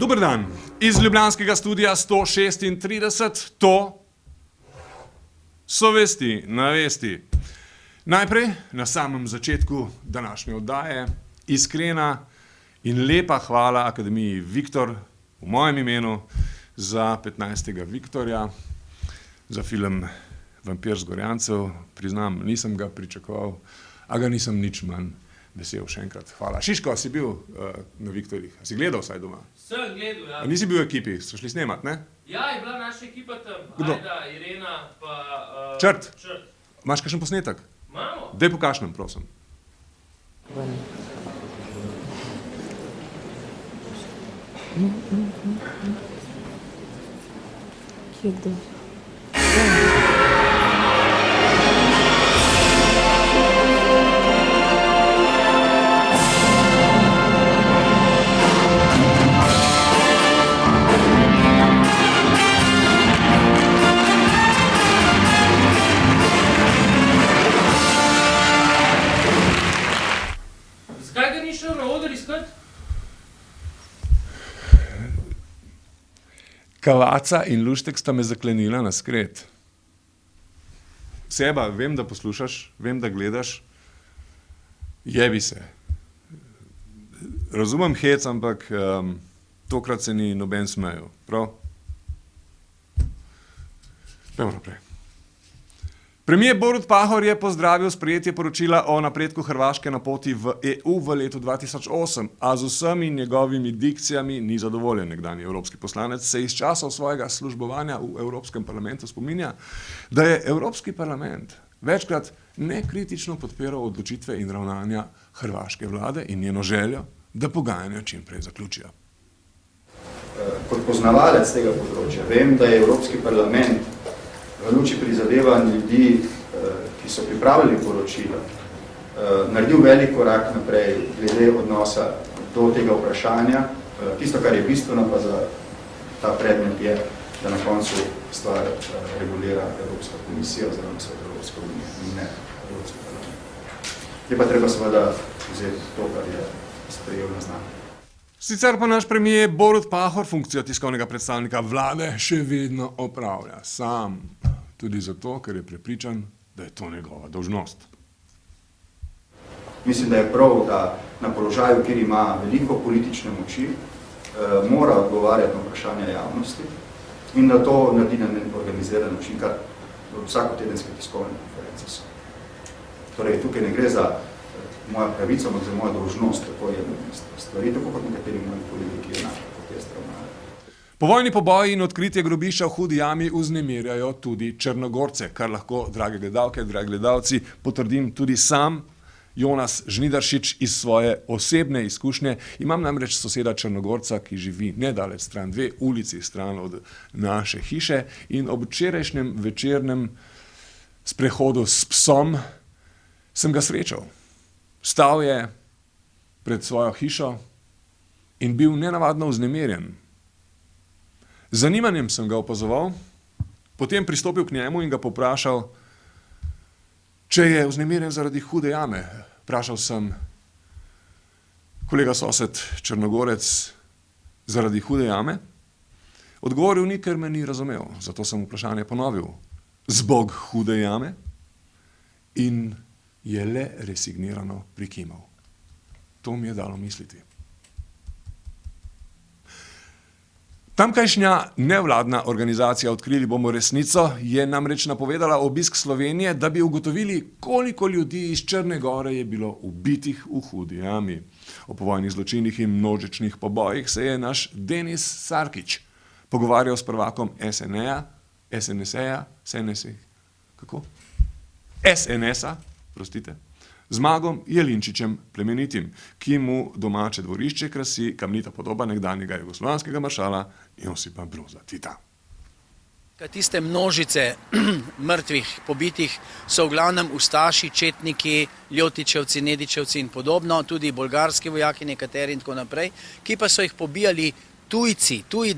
Dober dan. Iz ljubljanskega studia 136, to so vesti na vesti. Najprej, na samem začetku današnje oddaje, iskrena in lepa hvala Akademiji Viktor v mojem imenu za 15. Viktorja, za film Vampir z Gorjancev. Priznam, nisem ga pričakoval, a ga nisem nič manj vesel. Še enkrat hvala. Šiško, si bil na Viktorjih? Si gledal vsaj doma? Sem gledal, ja. A nisi bil v ekipi? So šli snemat, ne? Ja, je bila naša ekipa tam. Kdo? Ajda, Irena, pa... Črt? Črt. Imaš kakšen posnetek? Imamo. Daj pokaž nam, prosim. Kje kdo? Zakaj ga ni šel na oder iskat? Kavaca in Luštek sta me zaklenila na skret. Seba, vem, da poslušaš, vem, da gledaš. Jebi se. Razumem hec, ampak tokrat se ni noben smejal. Prav? Pojmo naprej. Premier Borut Pahor je pozdravil sprejetje poročila o napredku Hrvaške na poti v EU v letu 2008, a z vsemi njegovimi dikcijami ni zadovoljen. Nekdanji evropski poslanec se iz časov svojega službovanja v Evropskem parlamentu spominja, da je Evropski parlament večkrat nekritično podpiral odločitve in ravnanja hrvaške vlade in njeno željo, da pogajanja čim prej zaključijo. Kot poznavalec tega področja vem, da je Evropski parlament v luči prizadevanj ljudi, ki so pripravili poročilo, naredil velik korak naprej glede odnosa do tega vprašanja. Tisto, kar je bistveno pa za ta predmet je, da na koncu stvar regulira Evropska komisija oziroma Svet Evropske unije in ne Evropski parlament. Je pa treba seveda vzeti to, kar je sprejel na znanje. Sicer pa naš premier Borut Pahor funkcijo tiskovnega predstavnika vlade še vedno opravlja sam. Tudi zato, ker je prepričan, da je to njegova dolžnost. Mislim, da je prav, da na položaju, kjer ima veliko politične moči, mora odgovarjati na vprašanja javnosti in da to naredi na organiziran način, kar vsakotedenske tiskovne konference so. Torej, tukaj ne gre za moja pravica, ampak za moja dolžnost, tako je stvari, tako kot nekateri moji politiki enako protest ravnajo. Povojni poboji in odkritje grobišča v Hudi jami vznemirjajo tudi Črnogorce, kar lahko, drage gledalke, dragi gledalci, potrdim tudi sam, Jonas Žnidaršič, iz svoje osebne izkušnje. Imam namreč soseda Črnogorca, ki živi nedaleč stran, 2 ulici stran od naše hiše, in ob včerajšnjem večernem sprehodu s psom sem ga srečal. Stal je pred svojo hišo in bil nenavadno vznemirjen. Z zanimanjem sem ga opazoval, potem pristopil k njemu in ga poprašal, če je vznemirjen zaradi Hude jame. Vprašal sem, kolega sosed Črnogorec, zaradi Hude jame? Odgovoril ni, ker me ni razumel, zato sem vprašanje ponovil. Zbog Hude jame? In je le resignirano prikimal. To mi je dalo misliti. Tamkajšnja nevladna organizacija Odkrili bomo resnico je namreč napovedala obisk Slovenije, da bi ugotovili, koliko ljudi iz Črne Gore je bilo ubitih v Hudi jami. O povojnih zločinih in množičnih pobojih se je naš Denis Sarkić pogovarjal s prvakom SNS-a, Zmagom Jelinčičem Plemenitim, ki mu domače dvorišče krasi kamnita podoba nekdanjega jugoslovanskega maršala Josipa Broza Tita. Tiste množice mrtvih, pobitih so v glavnem ustaši, četniki, ljotičevci, nedičevci in podobno, tudi bolgarski vojaki nekateri in tako naprej, ki pa so jih pobijali tujci, tuji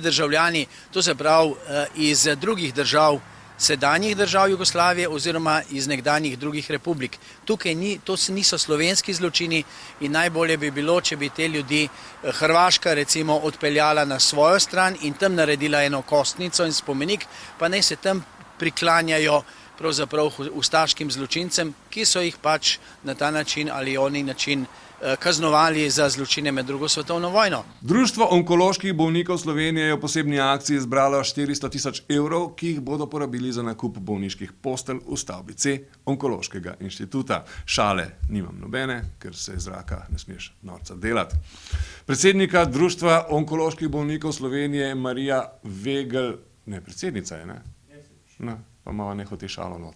državljani, to se pravi iz drugih držav sedanjih držav Jugoslavije oziroma iz nekdanjih drugih republik. Tukaj to niso slovenski zločini in najbolje bi bilo, če bi te ljudi Hrvaška recimo odpeljala na svojo stran in tam naredila eno kostnico in spomenik, pa naj se tam priklanjajo pravzaprav ustaškim zločincem, ki so jih pač na ta način ali oni način kaznovali za zločine med drugo svetovno vojno. Društvo onkoloških bolnikov Slovenije je v posebni akciji zbralo 400 000 evrov, ki jih bodo porabili za nakup bolniških postelj v stavbi C Onkološkega inštituta. Šale nimam nobene, ker se iz zraka ne smeš norca delati. Predsednika Društva onkoloških bolnikov Slovenije Marija Vegel, ne, predsednica je, ne? No, pa malo nehoti šalo not.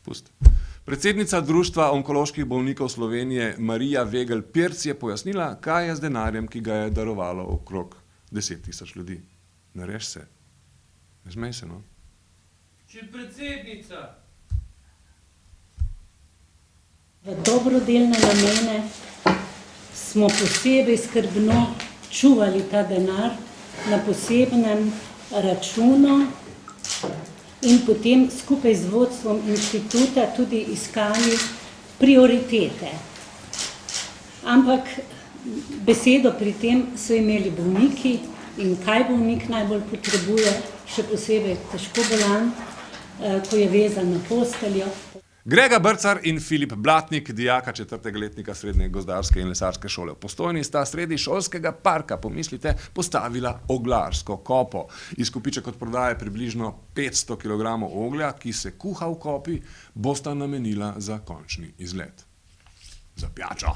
Pusti. Predsednica Društva onkoloških bolnikov Slovenije Marija Vegel Pirc je pojasnila, kaj je z denarjem, ki ga je darovalo okrog 10 000 ljudi. Ne reš se. Ne zmej se, no. Če predsednica. V dobrodelne namene smo posebej skrbno čuvali ta denar na posebnem računu in potem skupaj z vodstvom inštituta tudi iskali prioritete. Ampak besedo pri tem so imeli bolniki in kaj bolnik najbolj potrebuje, še posebej težko bolan, ko je vezan na posteljo. Grega Brcar in Filip Blatnik, dijaka 4. letnika Srednje gozdarske in lesarske šole v Postojni, sta sredi šolskega parka, pomislite, postavila oglarsko kopo. Izkupiček od prodaje približno 500 kg oglja, ki se kuha v kopi, bosta namenila za končni izlet. Za pijačo.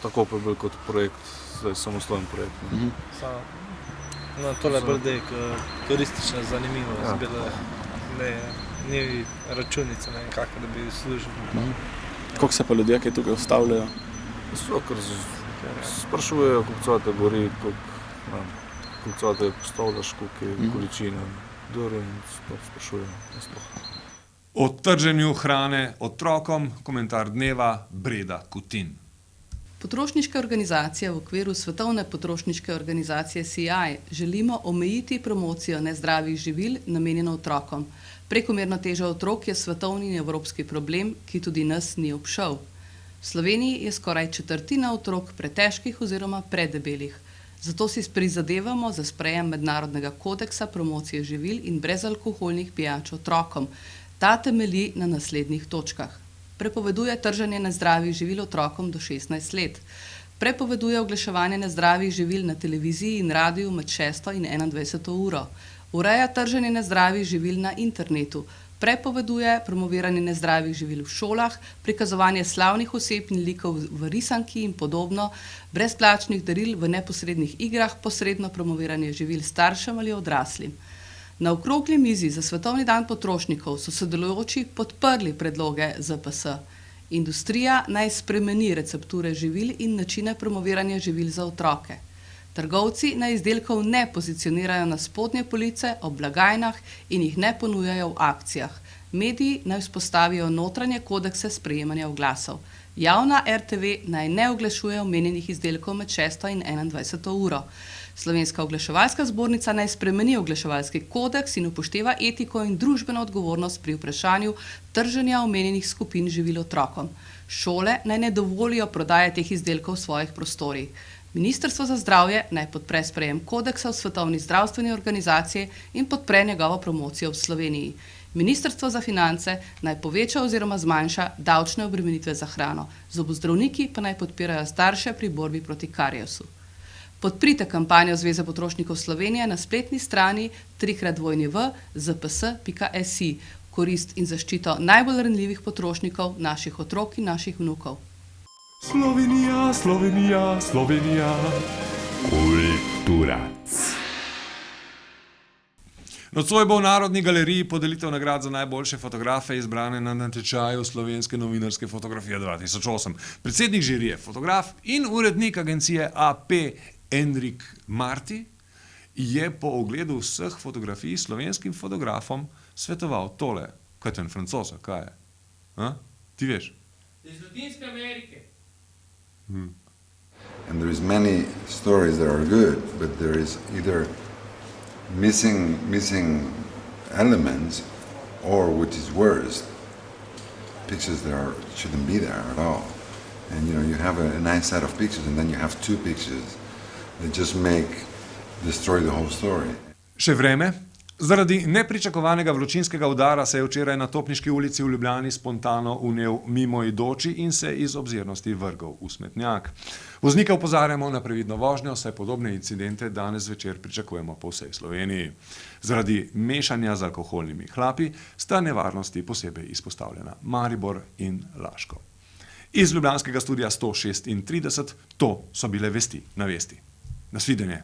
Tako pa je bil kot projekt, zdaj samostojen projekt. No, tole bolj turistična zanimivost, ni računice, ne vem kako, da bi služili. Koliko se pa ljudje, ki tukaj ustavljajo? Ker sprašujejo, koliko cvate gori, koliko cvate postavljaš, koliko je količina dore in sprašujejo. O trženju hrane otrokom, komentar dneva Breda Kutin. Potrošniška organizacija v okviru Svetovne potrošniške organizacije CI želimo omejiti promocijo nezdravih živil namenjeno otrokom. Prekomerna teža otrok je svetovni in evropski problem, ki tudi nas ni obšel. V Sloveniji je skoraj četrtina otrok pretežkih oziroma predebelih. Zato si prizadevamo za sprejem mednarodnega kodeksa promocije živil in brezalkoholnih pijač otrokom. Ta temelji na naslednjih točkah. Prepoveduje trženje nezdravih živil otrokom do 16 let. Prepoveduje oglaševanje nezdravih živil na televiziji in radiju med 6. in 21. uro. Ureja trženje nezdravih živil na internetu. Prepoveduje promoviranje nezdravih živil v šolah, prikazovanje slavnih oseb in likov v risanki in podobno, brezplačnih daril v neposrednih igrah, posredno promoviranje živil staršem ali odraslim. Na okrogli mizi za Svetovni dan potrošnikov so sodelujoči podprli predloge ZPS. Industrija naj spremeni recepture živil in načine promoviranja živil za otroke. Trgovci naj izdelkov ne pozicionirajo na spodnje police, ob blagajnah in jih ne ponujajo v akcijah. Mediji naj vzpostavijo notranje kodekse sprejemanja oglasov. Javna RTV naj ne oglašuje omenjenih izdelkov med 6. in 21. uro. Slovenska oglaševalska zbornica naj spremeni oglaševalski kodeks in upošteva etiko in družbeno odgovornost pri vprašanju trženja omenjenih skupin živil otrokom. Šole naj ne dovolijo prodaje teh izdelkov v svojih prostorih. Ministrstvo za zdravje naj podpre sprejem kodeksa v Svetovni zdravstveni organizaciji in podpre njegovo promocijo v Sloveniji. Ministrstvo za finance naj poveča oziroma zmanjša davčne obremenitve za hrano. Zobozdravniki pa naj podpirajo starše pri borbi proti kariosu. Podprite kampanjo Zveze potrošnikov Slovenije na spletni strani www.zps.si v korist in zaščito najbolj ranljivih potrošnikov, naših otrok in naših vnukov. Slovenija, Slovenija, Slovenija. Kulturac. Nocoj bo v Narodni galeriji podelitev nagrad za najboljše fotografe izbrane na natečaju Slovenske novinarske fotografije 2008. Predsednik žirije, fotograf in urednik agencije AP Enrik Marti je po ogledu vseh fotografij slovenskim fotografom svetoval tole. Kaj je to, en Francoza, kaj je? Ti veš? Iz Latinske Amerike. And there is many stories that are good, but there is either missing elements, or which is worse, pictures that shouldn't be there at all. And you have a nice set of pictures, and then you have two pictures that just destroy the whole story. Še vreme? Zaradi nepričakovanega vročinskega udara se je včeraj na Topniški ulici v Ljubljani spontano vnel mimoidoči in se iz obzirnosti vrgel v smetnjak. Voznike opozarjamo na previdno vožnjo, saj podobne incidente danes zvečer pričakujemo po vsej Sloveniji. Zaradi mešanja z alkoholnimi hlapi sta nevarnosti posebej izpostavljena Maribor in Laško. Iz ljubljanskega studia 136, to so bile vesti na vesti. Nasvidenje.